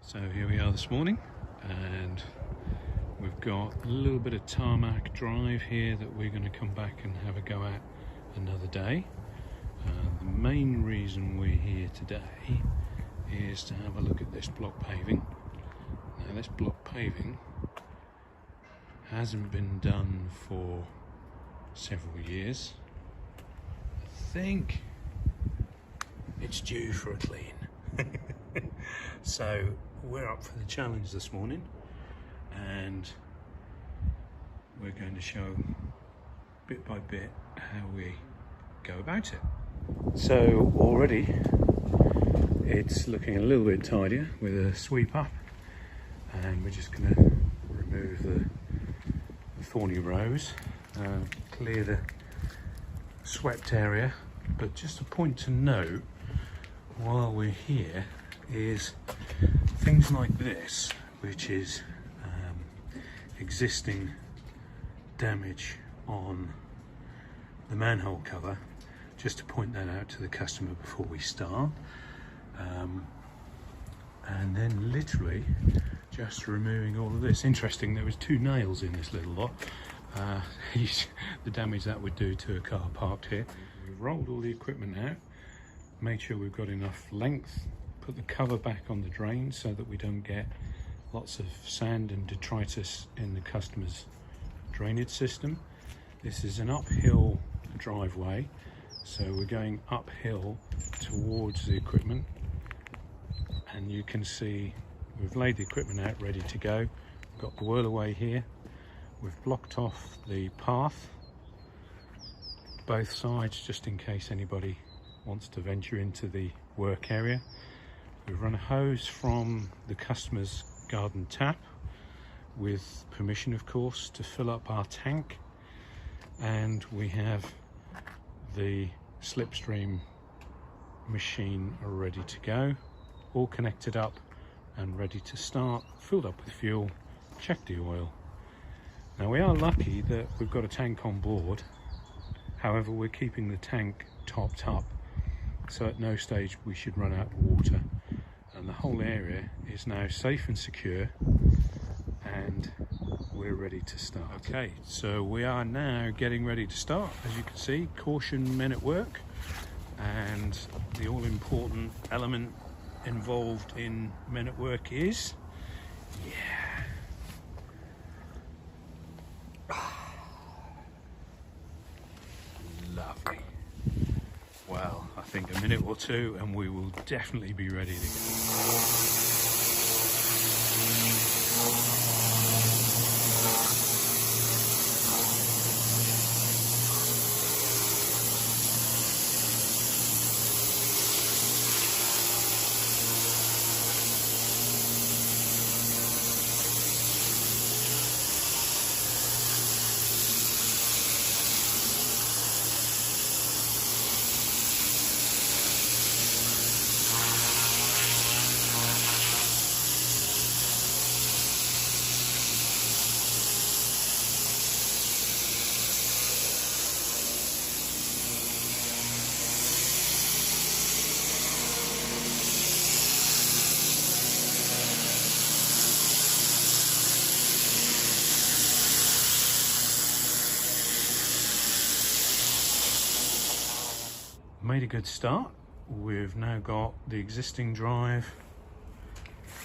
So here we are this morning, and we've got a little bit of tarmac drive here that we're going to come back and have a go at another day. The main reason we're here today is to have a look at this block paving. Now, this block paving hasn't been done for several years. I think it's due for a clean. So we're up for the challenge this morning, and we're going to show bit by bit how we go about it. So already it's looking a little bit tidier with a sweep up, and we're just going to remove the thorny rows, clear the swept area. But just a point to note while we're here is things like this, which is existing damage on the manhole cover, just to point that out to the customer before we start, and then literally just removing all of this. Interesting, there was 2 nails in this little lot. The damage that would do to a car parked here. We've rolled all the equipment out, made sure we've got enough length, put the cover back on the drain so that we don't get lots of sand and detritus in the customer's drainage system. This is an uphill driveway, so we're going uphill towards the equipment, and you can see we've laid the equipment out ready to go. We've got the whirlaway here. We've blocked off the path both sides just in case anybody wants to venture into the work area. We've run a hose from the customer's garden tap, with permission of course, to fill up our tank, and we have the slipstream machine ready to go, all connected up and ready to start, filled up with fuel, check the oil. Now, we are lucky that we've got a tank on board. However, we're keeping the tank topped up, so at no stage we should run out of water, and the whole area is now safe and secure, and we're ready to start. Okay, so we are now getting ready to start. As you can see, caution, men at work, and the all-important element involved in men at work is, lovely. Well, I think a minute or two and we will definitely be ready to go. Made a good start. We've now got the existing drive,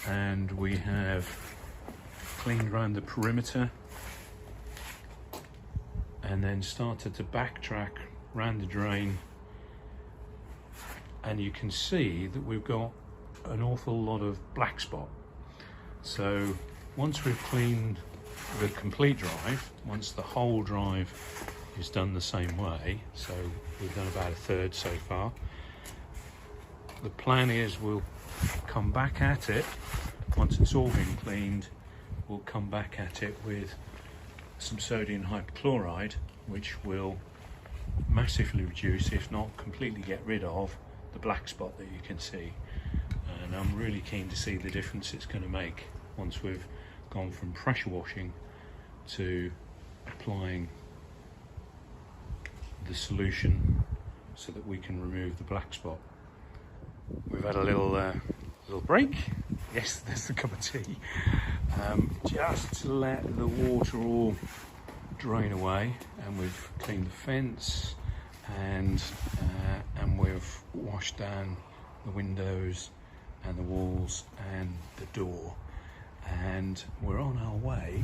and we have cleaned around the perimeter, and then started to backtrack around the drain, and you can see that we've got an awful lot of black spot. So once we've cleaned the complete drive, once the whole drive is done the same way, so we've done about a third so far, the plan is we'll come back at it once it's all been cleaned. We'll come back at it with some sodium hypochlorite, which will massively reduce, if not completely get rid of, the black spot that you can see. And I'm really keen to see the difference it's going to make once we've gone from pressure washing to applying the solution so that we can remove the black spot. We've had a little break, Yes, there's the cup of tea. Just to let the water all drain away, and we've cleaned the fence, and we've washed down the windows and the walls and the door, and we're on our way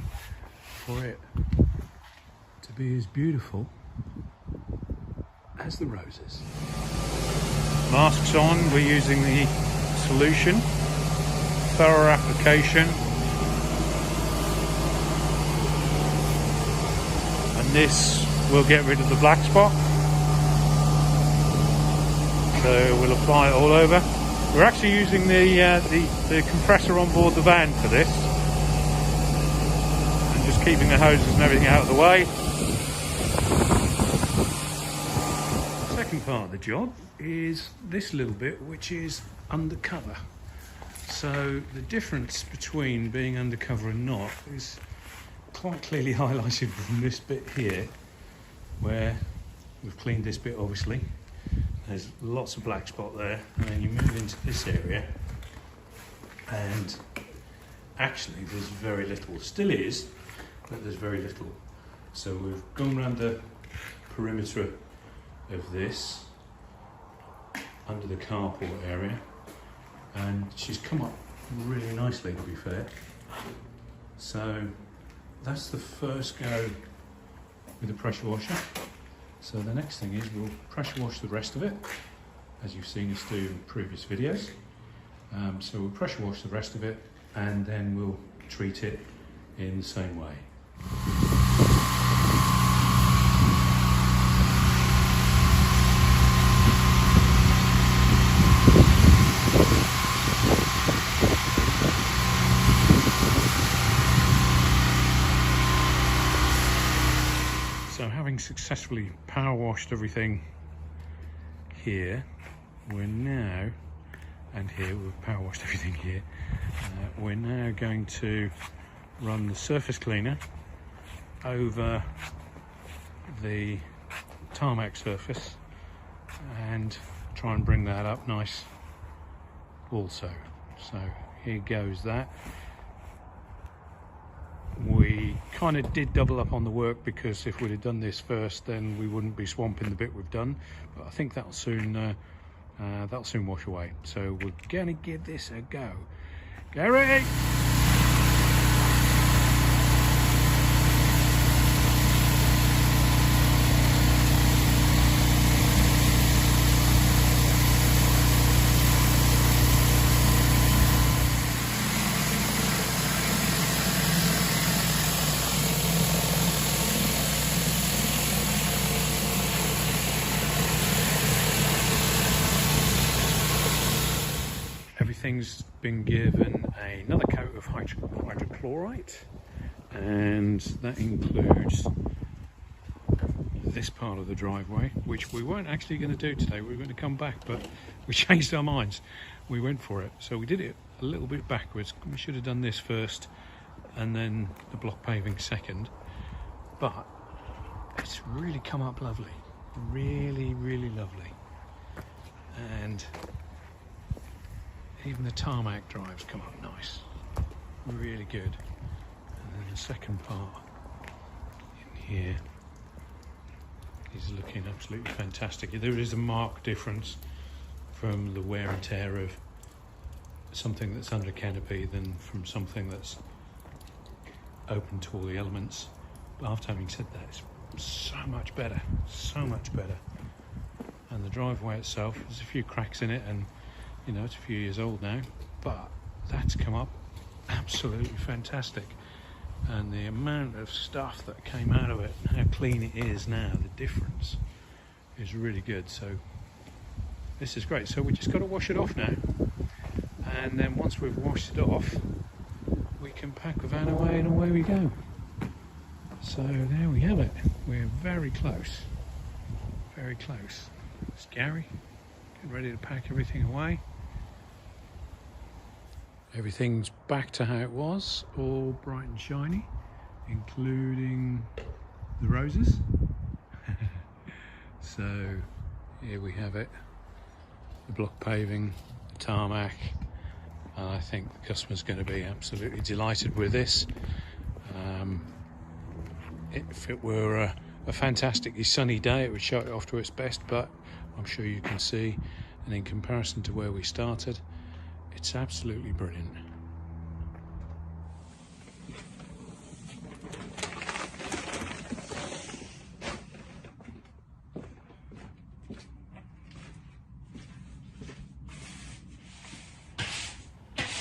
for it to be as beautiful as the roses. Masks on, we're using the solution, thorough application, and this will get rid of the black spot. So we'll apply it all over. We're actually using the compressor on board the van for this, and just keeping the hoses and everything out of the way. The second part of the job is this little bit, which is undercover. So the difference between being undercover and not is quite clearly highlighted from this bit here, where we've cleaned this bit obviously. There's lots of black spot there, and then you move into this area and actually there's very little. Still is, but there's very little. So we've gone around the perimeter of this under the carport area, and she's come up really nicely, to be fair. So that's the first go with the pressure washer. So the next thing is we'll pressure wash the rest of it, as you've seen us do in previous videos. So we'll pressure wash the rest of it, and then we'll treat it in the same way. So having successfully power washed everything here, we're now, and here we've power washed everything here, we're now going to run the surface cleaner over the tarmac surface and try and bring that up nice also. So here goes that. We kind of did double up on the work, because if we'd have done this first then we wouldn't be swamping the bit we've done, but I think that'll soon wash away. So we're gonna give this a go. Gary! Everything's been given another coat of hydrochlorite, and that includes this part of the driveway, which we weren't actually going to do today. We were going to come back, but we changed our minds. We went for it. So we did it a little bit backwards. We should have done this first and then the block paving second, but it's really come up lovely. Really, really lovely. And even the tarmac drives come up nice, really good. And then the second part in here is looking absolutely fantastic. There is a marked difference from the wear and tear of something that's under canopy than from something that's open to all the elements. But after having said that, it's so much better, so much better. And the driveway itself, there's a few cracks in it, and you know, it's a few years old now, but that's come up absolutely fantastic. And the amount of stuff that came out of it and how clean it is now, the difference is really good. So this is great. So we just got to wash it off now, and then once we've washed it off, we can pack the van away and away we go. So there we have it. We're very close, very close. It's Gary, getting ready to pack everything away. Everything's back to how it was, all bright and shiny, including the roses. So here we have it, the block paving, the tarmac, and I think the customer's going to be absolutely delighted with this. If it were a fantastically sunny day, it would show it off to its best, but I'm sure you can see, and in comparison to where we started, it's absolutely brilliant.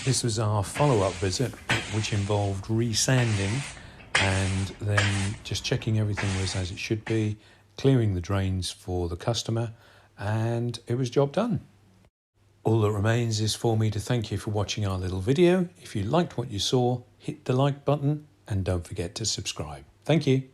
This was our follow-up visit, which involved resanding and then just checking everything was as it should be, clearing the drains for the customer, and it was job done. All that remains is for me to thank you for watching our little video. If you liked what you saw, hit the like button and don't forget to subscribe. Thank you.